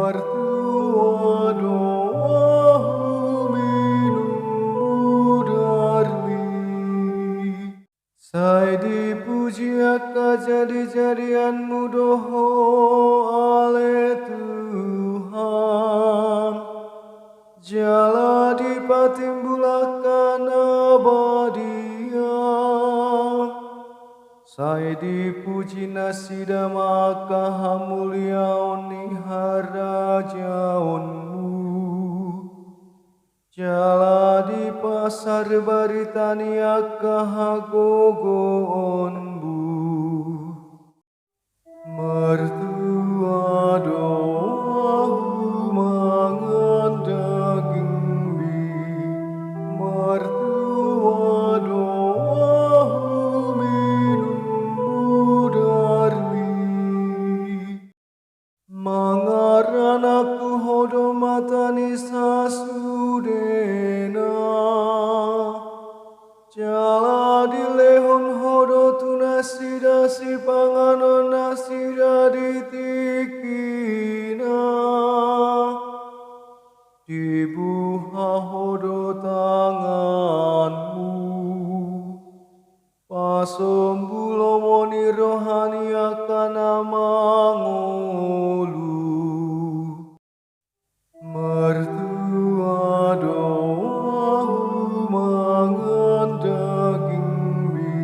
Mertua doamu minummu darmi. Sai dipuji akka jadi-jadianmu doho ale Tuhan. Jala dipatimbulakan abadia. Sai dipuji nasida maka hamulia oni harajaonmu. Jala di pasar baritani akka hagogoonmu. Mertua doamu mangan daging mi. Mertua doamu minummu darmi. Mangaran aku hodo matani sasudena. Jala dilehon hodo tu nasida si panganon nasida ditikina. Dibuha hodo tanganmu. Pasombulo moni rohani akan amangolu. Mertua doamu mangan daging mi.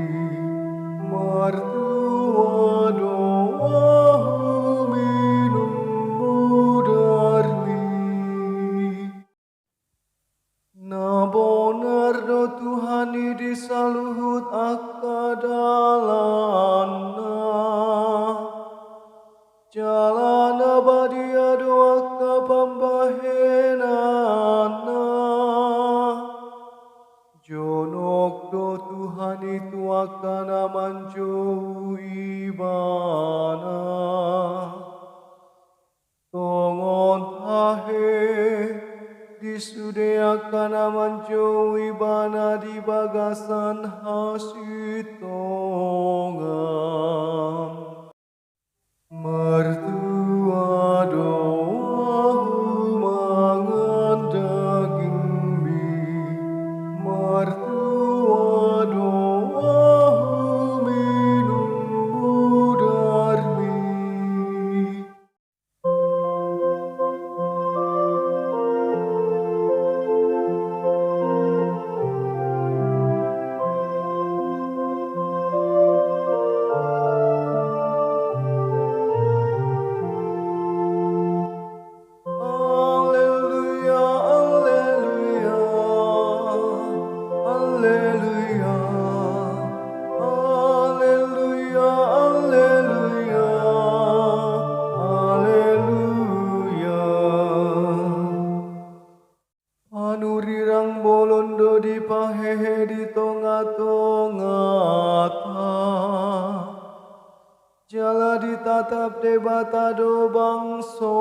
Mertua doamu minummu darmi. Na bonar do Tuhani disaluhut akka dalana. Jalan abadia do akka pambahenana. Jonok do Tuhan itu akan amanjou ibana. Tongon tahe disude akan amanjou ibana di bagasan hasitongan. Mertua doamu mangan daging mi. Mertua doamu minummu darmi. Panurirang bolondo di pahehe di tonga-tongata. Jala ditatap debata do bangso.